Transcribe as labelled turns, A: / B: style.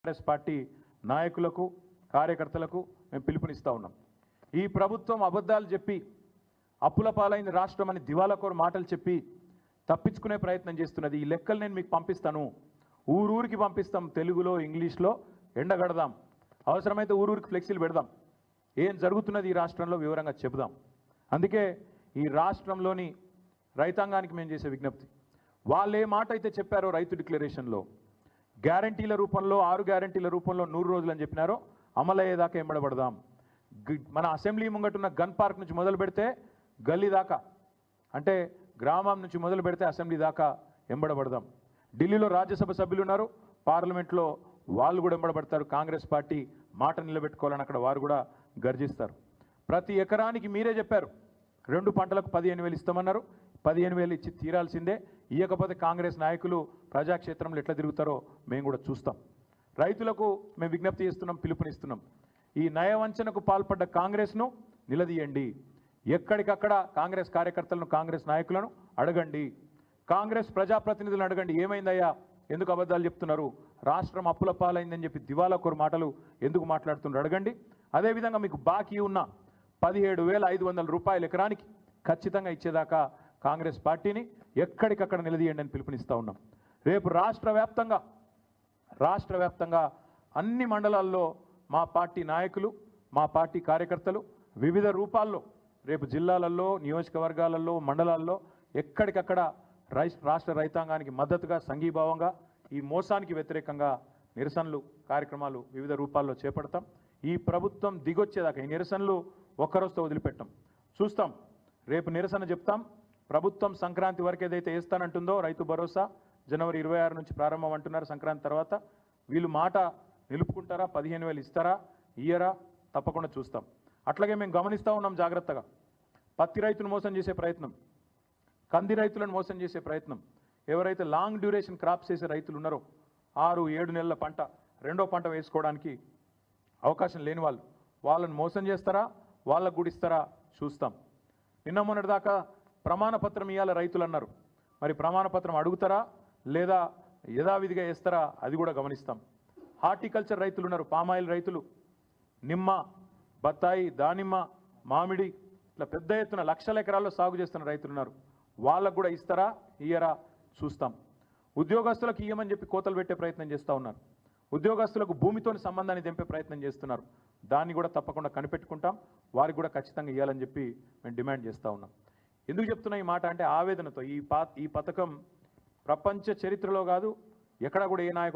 A: Congress party నాయకులకు కార్యకర్తలకు మేము పిలుపునిస్తా ఉన్నాం. ఈ ప్రభుత్వం అబద్ధాలు చెప్పి అప్పుల పాలైన రాష్ట్రం అని దివాలాకోరు మాటలు చెప్పి తప్పించుకునే ప్రయత్నం చేస్తున్నది. ఈ లెక్కలు నేను మీకు పంపిస్తాను, ఊరూరికి పంపిస్తాం, తెలుగులో ఇంగ్లీష్లో ఎండగడదాం, అవసరమైతే ఊరూరికి ఫ్లెక్సీలు పెడదాం, ఏం జరుగుతున్నది ఈ రాష్ట్రంలో వివరంగా చెబుదాం. అందుకే ఈ రాష్ట్రంలోని రైతాంగానికి మేము చేసే విజ్ఞప్తి, వాళ్ళు ఏ మాట అయితే చెప్పారో రైతు డిక్లరేషన్లో గ్యారంటీల రూపంలో 6 గ్యారంటీల రూపంలో 100 రోజులు అని చెప్పినారో అమలయ్యేదాకా ఎంబడబడదాం. మన అసెంబ్లీ ముంగటున్న గన్ పార్క్ నుంచి మొదలు పెడితే గల్లీ దాకా, అంటే గ్రామం నుంచి మొదలు పెడితే అసెంబ్లీ దాకా ఎంబడబడదాం. ఢిల్లీలో రాజ్యసభ సభ్యులు ఉన్నారు, పార్లమెంట్లో వాళ్ళు కూడా ఎంబడబడతారు. కాంగ్రెస్ పార్టీ మాట నిలబెట్టుకోవాలని అక్కడ వారు కూడా గర్జిస్తారు. ప్రతి ఎకరానికి మీరే చెప్పారు 2 పంటలకు 15,000 ఇస్తామన్నారు. 15,000 ఇచ్చి తీరాల్సిందే. ఇవ్వకపోతే కాంగ్రెస్ నాయకులు ప్రజాక్షేత్రంలో ఎట్లా తిరుగుతారో మేము కూడా చూస్తాం. రైతులకు మేము విజ్ఞప్తి చేస్తున్నాం, పిలుపునిస్తున్నాం. ఈ నయవంచనకు పాల్పడ్డ కాంగ్రెస్ను నిలదీయండి. ఎక్కడికక్కడ కాంగ్రెస్ కార్యకర్తలను, కాంగ్రెస్ నాయకులను అడగండి, కాంగ్రెస్ ప్రజాప్రతినిధులను అడగండి, ఏమైందయ్యా, ఎందుకు అబద్ధాలు చెప్తున్నారు, రాష్ట్రం అప్పుల పాలైందని చెప్పి దివాలాకోరు మాటలు ఎందుకు మాట్లాడుతున్నారు అడగండి. అదేవిధంగా మీకు బాకీ ఉన్న 17,500 రూపాయలు ఎకరానికి ఖచ్చితంగా ఇచ్చేదాకా కాంగ్రెస్ పార్టీని ఎక్కడికక్కడ నిలదీయండి అని పిలుపునిస్తూ ఉన్నాం. రేపు రాష్ట్ర వ్యాప్తంగా అన్ని మండలాల్లో మా పార్టీ నాయకులు, మా పార్టీ కార్యకర్తలు వివిధ రూపాల్లో రేపు జిల్లాలలో, నియోజకవర్గాలలో, మండలాల్లో ఎక్కడికక్కడ రాష్ట్ర రైతాంగానికి మద్దతుగా, సంఘీభావంగా, ఈ మోసానికి వ్యతిరేకంగా నిరసనలు కార్యక్రమాలు వివిధ రూపాల్లో చేపడతాం. ఈ ప్రభుత్వం దిగొచ్చేదాకా ఈ నిరసనలు ఒక్కరోజుతో వదిలిపెట్టాం. చూస్తాం, రేపు నిరసన చెప్తాం. ప్రభుత్వం సంక్రాంతి వరకు ఏదైతే వేస్తానంటుందో రైతు భరోసా జనవరి 26 నుంచి ప్రారంభం అంటున్నారు. సంక్రాంతి తర్వాత వీళ్ళు మాట నిలుపుకుంటారా, 15,000 ఇస్తారా, ఇయ్యరా, తప్పకుండా చూస్తాం. అట్లాగే మేము గమనిస్తూ ఉన్నాం జాగ్రత్తగా. పత్తి రైతును మోసం చేసే ప్రయత్నం, కంది రైతులను మోసం చేసే ప్రయత్నం, ఎవరైతే లాంగ్ డ్యూరేషన్ క్రాప్స్ చేసే రైతులు ఉన్నారో 6-7 నెలల పంట, రెండో పంట వేసుకోవడానికి అవకాశం లేని వాళ్ళని మోసం చేస్తారా, వాళ్ళకు కూడా ఇస్తారా చూస్తాం. నిన్న మొన్నటిదాకా ప్రమాణపత్రం ఇవ్వాలి రైతులు అన్నారు. మరి ప్రమాణపత్రం అడుగుతారా లేదా యథావిధిగా వేస్తారా అది కూడా గమనిస్తాం. హార్టికల్చర్ రైతులు ఉన్నారు, పామాయిల్ రైతులు, నిమ్మ, బత్తాయి, దానిమ్మ, మామిడి, ఇట్లా పెద్ద ఎత్తున లక్షల ఎకరాల్లో సాగు చేస్తున్న రైతులు ఉన్నారు. వాళ్ళకు కూడా ఇస్తారా, ఇయ్యరా చూస్తాం. ఉద్యోగస్తులకు ఇయ్యమని చెప్పి కోతలు పెట్టే ప్రయత్నం చేస్తూ ఉన్నారు. ఉద్యోగస్తులకు భూమితోని సంబంధాన్ని తెంపే ప్రయత్నం చేస్తున్నారు. దాన్ని కూడా తప్పకుండా కనిపెట్టుకుంటాం. వారికి కూడా ఖచ్చితంగా ఇవ్వాలని చెప్పి మేము డిమాండ్ చేస్తూ ఉన్నాం. ఎందుకు చెప్తున్నా ఈ మాట అంటే ఆవేదనతో. ఈ పథకం ప్రపంచ చరిత్రలో కాదు, ఎక్కడ కూడా ఏ నాయకుడు